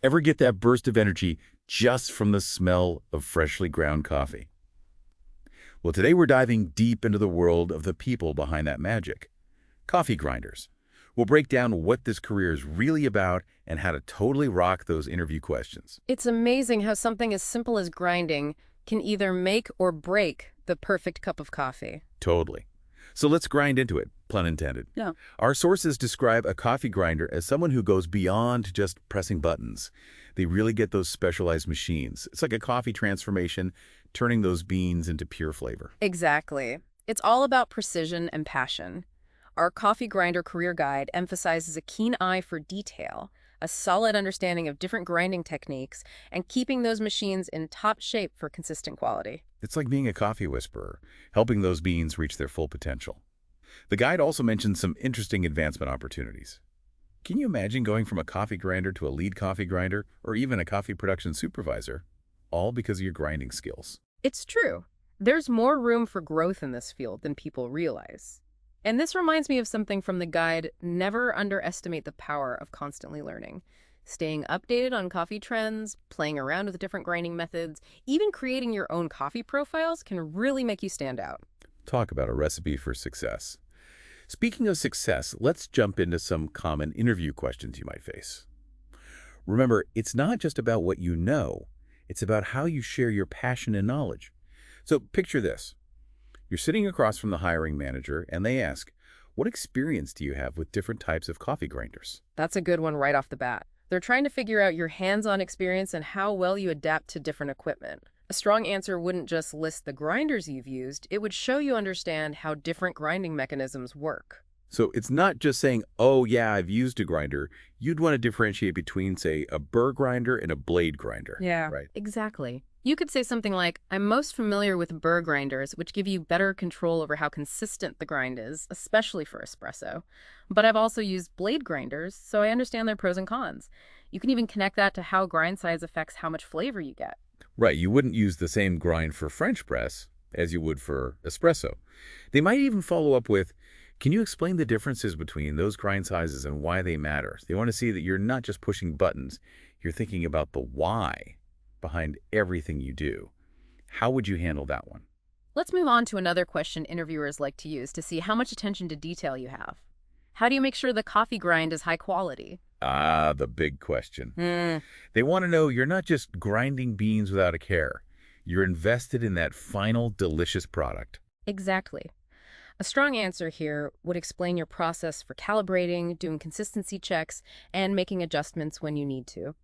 Ever get that burst of energy just from the smell of freshly ground coffee? Well, today we're diving deep into the world of the people behind that magic, coffee grinders. We'll break down what this career is really about and how to totally rock those interview questions. It's amazing how something as simple as grinding can either make or break the perfect cup of coffee. Totally. So let's grind into it, pun intended. Yeah. Our sources describe a coffee grinder as someone who goes beyond just pressing buttons. They really get those specialized machines. It's like a coffee transformation, turning those beans into pure flavor. Exactly. It's all about precision and passion. Our coffee grinder career guide emphasizes a keen eye for detail, a solid understanding of different grinding techniques, and keeping those machines in top shape for consistent quality. It's like being a coffee whisperer, helping those beans reach their full potential. The guide also mentions some interesting advancement opportunities. Can you imagine going from a coffee grinder to a lead coffee grinder or even a coffee production supervisor, all because of your grinding skills? It's true. There's more room for growth in this field than people realize. And this reminds me of something from the guide: never underestimate the power of constantly learning. Staying updated on coffee trends, playing around with different grinding methods, even creating your own coffee profiles can really make you stand out. Talk about a recipe for success. Speaking of success, let's jump into some common interview questions you might face. Remember, it's not just about what you know, it's about how you share your passion and knowledge. So picture this. You're sitting across from the hiring manager and they ask, what experience do you have with different types of coffee grinders? That's a good one right off the bat. They're trying to figure out your hands-on experience and how well you adapt to different equipment. A strong answer wouldn't just list the grinders you've used, it would show you understand how different grinding mechanisms work. So it's not just saying, oh yeah, I've used a grinder. You'd want to differentiate between, say, a burr grinder and a blade grinder. Yeah, right? exactly. You could say something like, I'm most familiar with burr grinders, which give you better control over how consistent the grind is, especially for espresso. But I've also used blade grinders, so I understand their pros and cons. You can even connect that to how grind size affects how much flavor you get. Right, you wouldn't use the same grind for French press as you would for espresso. They might even follow up with, can you explain the differences between those grind sizes and why they matter? They want to see that you're not just pushing buttons, you're thinking about the why behind everything you do. How would you handle that one? Let's move on to another question interviewers like to use to see how much attention to detail you have. How do you make sure the coffee grind is high quality? Ah, the big question. They want to know you're not just grinding beans without a care. You're invested in that final delicious product. Exactly. A strong answer here would explain your process for calibrating, doing consistency checks, and making adjustments when you need to.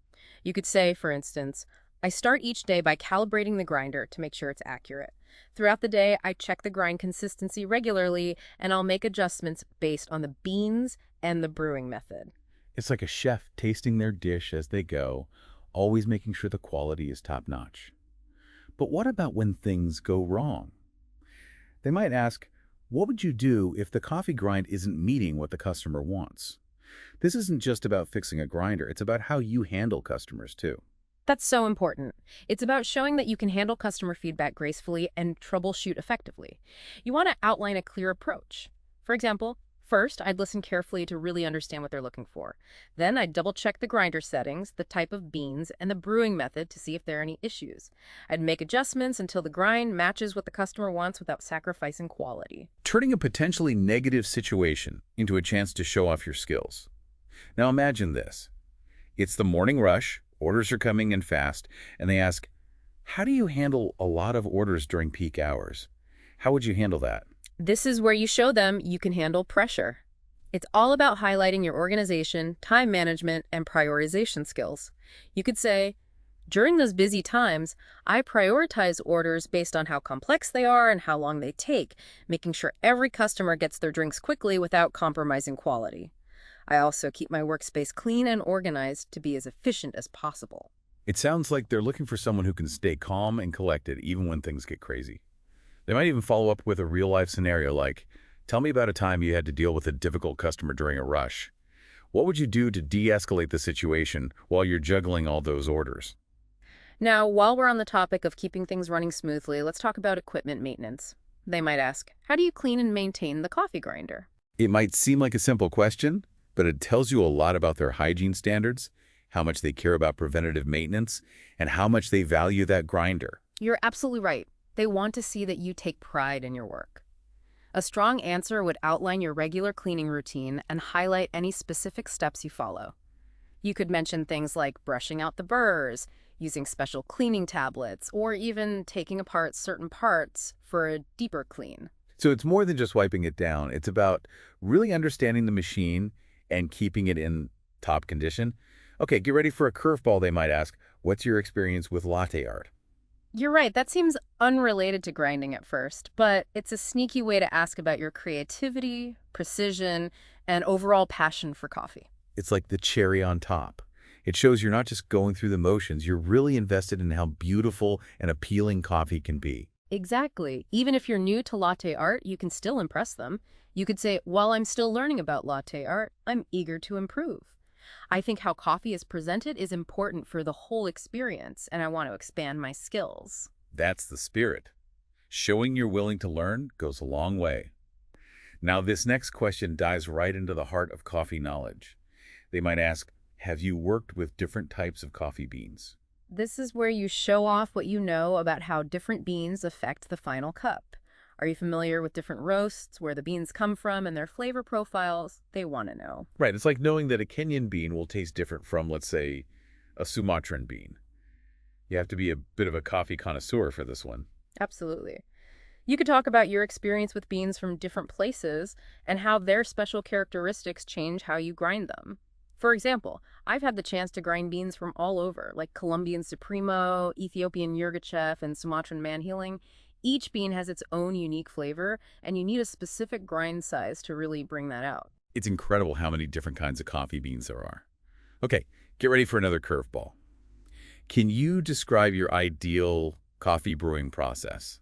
You could say, for instance, I start each day by calibrating the grinder to make sure it's accurate. Throughout the day, I check the grind consistency regularly, and I'll make adjustments based on the beans and the brewing method. It's like a chef tasting their dish as they go, always making sure the quality is top-notch. But what about when things go wrong? They might ask, what would you do if the coffee grind isn't meeting what the customer wants? This isn't just about fixing a grinder, it's about how you handle customers too. That's so important. It's about showing that you can handle customer feedback gracefully and troubleshoot effectively. You want to outline a clear approach. For example, first, I'd listen carefully to really understand what they're looking for. Then I'd double-check the grinder settings, the type of beans, and the brewing method to see if there are any issues. I'd make adjustments until the grind matches what the customer wants without sacrificing quality. Turning a potentially negative situation into a chance to show off your skills. Now imagine this. It's the morning rush, orders are coming in fast, and they ask, how do you handle a lot of orders during peak hours? How would you handle that? This is where you show them you can handle pressure. It's all about highlighting your organization, time management, and prioritization skills. You could say, during those busy times, I prioritize orders based on how complex they are and how long they take, making sure every customer gets their drinks quickly without compromising quality. I also keep my workspace clean and organized to be as efficient as possible. It sounds like they're looking for someone who can stay calm and collected even when things get crazy. They might even follow up with a real-life scenario like, tell me about a time you had to deal with a difficult customer during a rush. What would you do to de-escalate the situation while you're juggling all those orders? Now, while we're on the topic of keeping things running smoothly, let's talk about equipment maintenance. They might ask, how do you clean and maintain the coffee grinder? It might seem like a simple question, but it tells you a lot about their hygiene standards how much they care about preventative maintenance, and how much they value that grinder. You're absolutely right. They want to see that you take pride in your work. A strong answer would outline your regular cleaning routine and highlight any specific steps you follow. You could mention things like brushing out the burrs, using special cleaning tablets, or even taking apart certain parts for a deeper clean. So it's more than just wiping it down. It's about really understanding the machine and keeping it in top condition. Okay, get ready for a curveball. They might ask, what's your experience with latte art? You're right, that seems unrelated to grinding at first, but it's a sneaky way to ask about your creativity, precision, and overall passion for coffee. It's like the cherry on top. It shows you're not just going through the motions, you're really invested in how beautiful and appealing coffee can be. Exactly. Even if you're new to latte art, you can still impress them. You could say, while I'm still learning about latte art, I'm eager to improve. I think how coffee is presented is important for the whole experience, and I want to expand my skills. That's the spirit. Showing you're willing to learn goes a long way. Now, this next question dives right into the heart of coffee knowledge. They might ask, have you worked with different types of coffee beans? This is where you show off what you know about how different beans affect the final cup. Are you familiar with different roasts, where the beans come from, and their flavor profiles? They want to know. Right, it's like knowing that a Kenyan bean will taste different from, let's say, a Sumatran bean. You have to be a bit of a coffee connoisseur for this one. Absolutely. You could talk about your experience with beans from different places and how their special characteristics change how you grind them. For example, I've had the chance to grind beans from all over, like Colombian Supremo, Ethiopian Yirgacheffe, and Sumatran Manhealing. Each bean has its own unique flavor, and you need a specific grind size to really bring that out. It's incredible how many different kinds of coffee beans there are. Okay, get ready for another curveball. Can you describe your ideal coffee brewing process?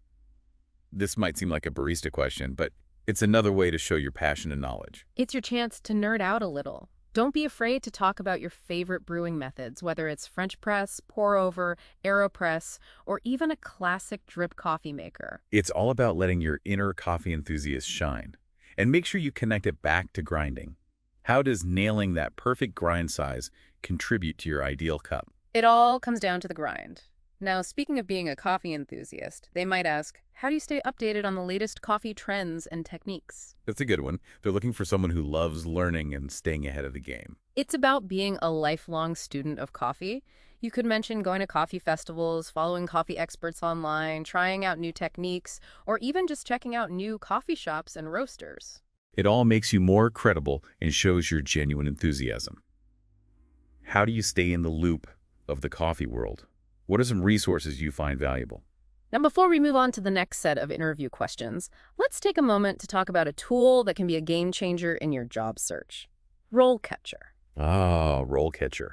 This might seem like a barista question, but it's another way to show your passion and knowledge. It's your chance to nerd out a little. Don't be afraid to talk about your favorite brewing methods, whether it's French press, pour over, AeroPress, or even a classic drip coffee maker. It's all about letting your inner coffee enthusiast shine. And make sure you connect it back to grinding. How does nailing that perfect grind size contribute to your ideal cup? It all comes down to the grind. Now, speaking of being a coffee enthusiast, they might ask, how do you stay updated on the latest coffee trends and techniques? That's a good one. They're looking for someone who loves learning and staying ahead of the game. It's about being a lifelong student of coffee. You could mention going to coffee festivals, following coffee experts online, trying out new techniques, or even just checking out new coffee shops and roasters. It all makes you more credible and shows your genuine enthusiasm. How do you stay in the loop of the coffee world? What are some resources you find valuable? Now, before we move on to the next set of interview questions, let's take a moment to talk about a tool that can be a game changer in your job search. RoleCatcher. Ah, RoleCatcher.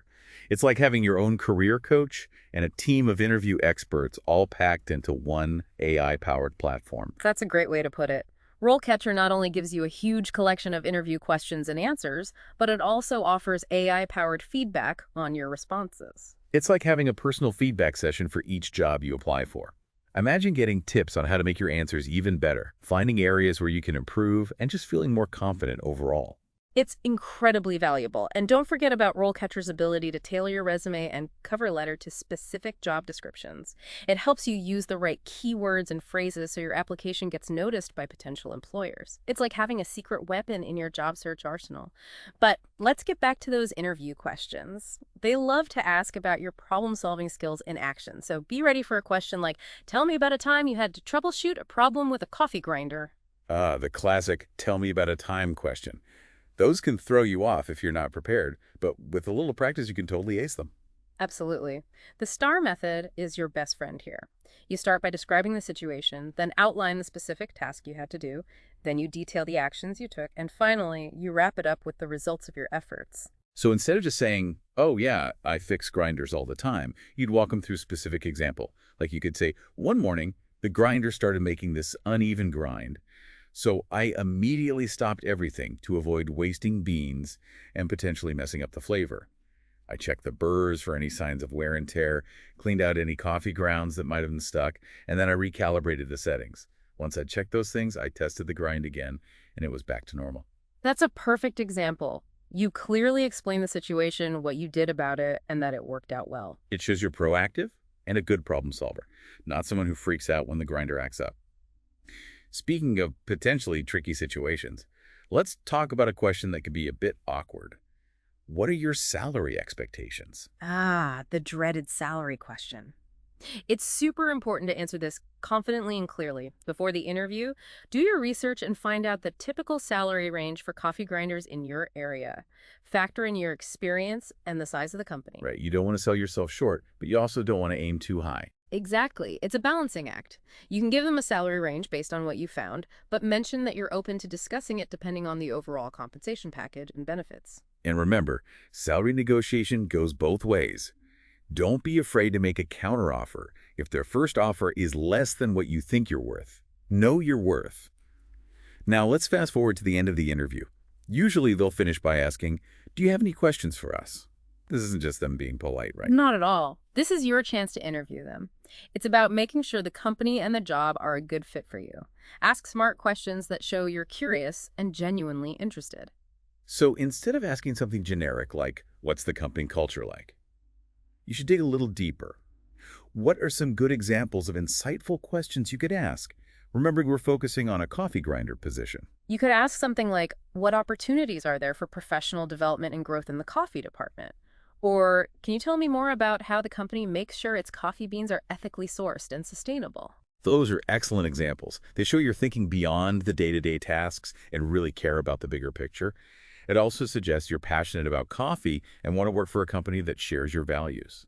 It's like having your own career coach and a team of interview experts all packed into one AI-powered platform. That's a great way to put it. RoleCatcher not only gives you a huge collection of interview questions and answers, but it also offers AI-powered feedback on your responses. It's like having a personal feedback session for each job you apply for. Imagine getting tips on how to make your answers even better, finding areas where you can improve, and just feeling more confident overall. It's incredibly valuable. And don't forget about RoleCatcher's ability to tailor your resume and cover letter to specific job descriptions. It helps you use the right keywords and phrases so your application gets noticed by potential employers. It's like having a secret weapon in your job search arsenal. But let's get back to those interview questions. They love to ask about your problem-solving skills in action. So be ready for a question like, tell me about a time you had to troubleshoot a problem with a coffee grinder. The classic, tell me about a time question. Those can throw you off if you're not prepared, but with a little practice, you can totally ace them. Absolutely. The STAR method is your best friend here. You start by describing the situation, then outline the specific task you had to do, then you detail the actions you took, and finally, you wrap it up with the results of your efforts. So instead of just saying, oh yeah, I fix grinders all the time, you'd walk them through a specific example. Like you could say, one morning, the grinder started making this uneven grind. So I immediately stopped everything to avoid wasting beans and potentially messing up the flavor. I checked the burrs for any signs of wear and tear, cleaned out any coffee grounds that might have been stuck, and then I recalibrated the settings. Once I checked those things, I tested the grind again, and it was back to normal. That's a perfect example. You clearly explain the situation, what you did about it, and that it worked out well. It shows you're proactive and a good problem solver, not someone who freaks out when the grinder acts up. Speaking of potentially tricky situations, let's talk about a question that could be a bit awkward. What are your salary expectations? Ah, the dreaded salary question. It's super important to answer this confidently and clearly. Before the interview, do your research and find out the typical salary range for coffee grinders in your area. Factor in your experience and the size of the company. Right, you don't want to sell yourself short, but you also don't want to aim too high. Exactly. It's a balancing act. You can give them a salary range based on what you found, but mention that you're open to discussing it depending on the overall compensation package and benefits. And remember, salary negotiation goes both ways. Don't be afraid to make a counteroffer if their first offer is less than what you think you're worth. Know your worth. Now let's fast forward to the end of the interview. Usually they'll finish by asking, "Do you have any questions for us?" This isn't just them being polite, right? Not at all. This is your chance to interview them. It's about making sure the company and the job are a good fit for you. Ask smart questions that show you're curious and genuinely interested. So instead of asking something generic like, "What's the company culture like?" you should dig a little deeper. What are some good examples of insightful questions you could ask? Remembering we're focusing on a coffee grinder position. You could ask something like, what opportunities are there for professional development and growth in the coffee department? Or, can you tell me more about how the company makes sure its coffee beans are ethically sourced and sustainable? Those are excellent examples. They show you're thinking beyond the day-to-day tasks and really care about the bigger picture. It also suggests you're passionate about coffee and want to work for a company that shares your values.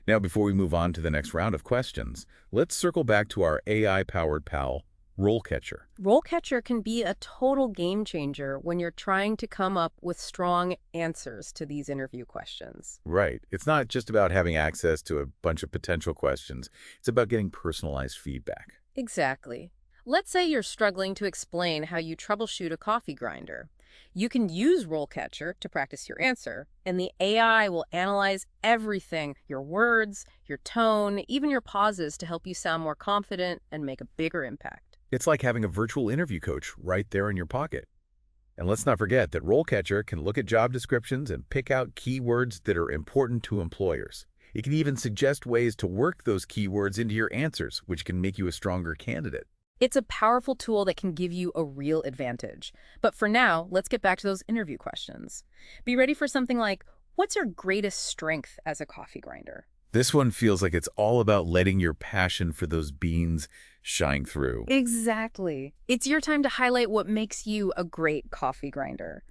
Now, before we move on to the next round of questions, let's circle back to our AI-powered pal, RoleCatcher. RoleCatcher can be a total game changer when you're trying to come up with strong answers to these interview questions. Right. It's not just about having access to a bunch of potential questions. It's about getting personalized feedback. Exactly. Let's say you're struggling to explain how you troubleshoot a coffee grinder. You can use RoleCatcher to practice your answer, and the AI will analyze everything, your words, your tone, even your pauses to help you sound more confident and make a bigger impact. It's like having a virtual interview coach right there in your pocket. And let's not forget that RoleCatcher can look at job descriptions and pick out keywords that are important to employers. It can even suggest ways to work those keywords into your answers, which can make you a stronger candidate. It's a powerful tool that can give you a real advantage. But for now, let's get back to those interview questions. Be ready for something like, what's your greatest strength as a coffee grinder? This one feels like it's all about letting your passion for those beans shine through. Exactly. It's your time to highlight what makes you a great coffee grinder.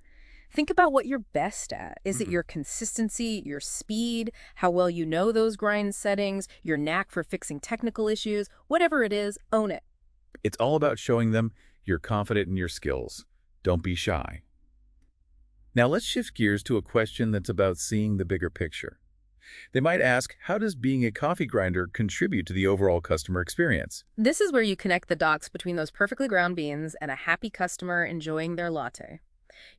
Think about what you're best at. Is it your consistency, your speed, how well you know those grind settings, your knack for fixing technical issues? Whatever it is, own it. It's all about showing them you're confident in your skills. Don't be shy. Now let's shift gears to a question that's about seeing the bigger picture. They might ask, how does being a coffee grinder contribute to the overall customer experience? This is where you connect the dots between those perfectly ground beans and a happy customer enjoying their latte.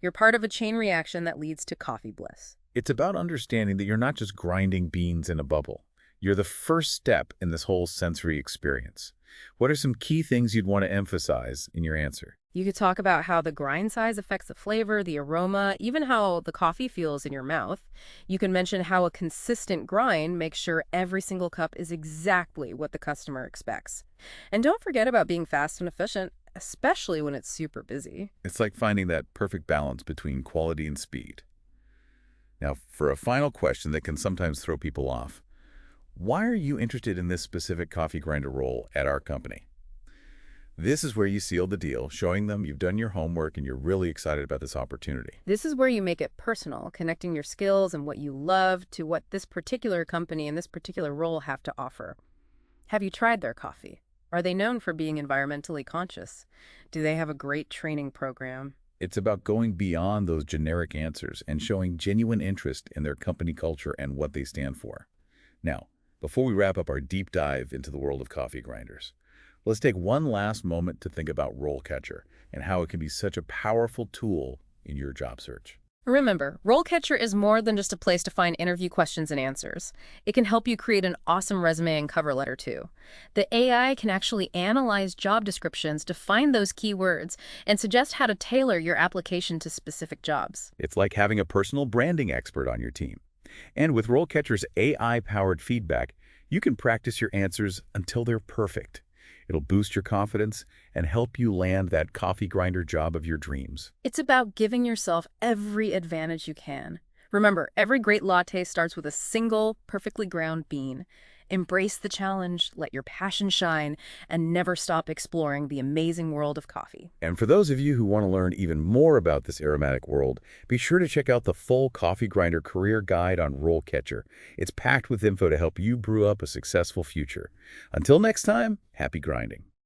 You're part of a chain reaction that leads to coffee bliss. It's about understanding that you're not just grinding beans in a bubble. You're the first step in this whole sensory experience. What are some key things you'd want to emphasize in your answer? You could talk about how the grind size affects the flavor, the aroma, even how the coffee feels in your mouth. You can mention how a consistent grind makes sure every single cup is exactly what the customer expects. And don't forget about being fast and efficient, especially when it's super busy. It's like finding that perfect balance between quality and speed. Now, for a final question that can sometimes throw people off, why are you interested in this specific coffee grinder role at our company? This is where you seal the deal, showing them you've done your homework and you're really excited about this opportunity. This is where you make it personal, connecting your skills and what you love to what this particular company and this particular role have to offer. Have you tried their coffee? Are they known for being environmentally conscious? Do they have a great training program? It's about going beyond those generic answers and showing genuine interest in their company culture and what they stand for. Now, before we wrap up our deep dive into the world of coffee grinders, let's take one last moment to think about RoleCatcher and how it can be such a powerful tool in your job search. Remember, RoleCatcher is more than just a place to find interview questions and answers. It can help you create an awesome resume and cover letter, too. The AI can actually analyze job descriptions to find those keywords and suggest how to tailor your application to specific jobs. It's like having a personal branding expert on your team. And with RoleCatcher's AI-powered feedback, you can practice your answers until they're perfect. It'll boost your confidence and help you land that coffee grinder job of your dreams. It's about giving yourself every advantage you can. Remember, every great latte starts with a single, perfectly ground bean. Embrace the challenge, let your passion shine, and never stop exploring the amazing world of coffee. And for those of you who want to learn even more about this aromatic world, be sure to check out the full Coffee Grinder Career Guide on RoleCatcher. It's packed with info to help you brew up a successful future. Until next time, happy grinding.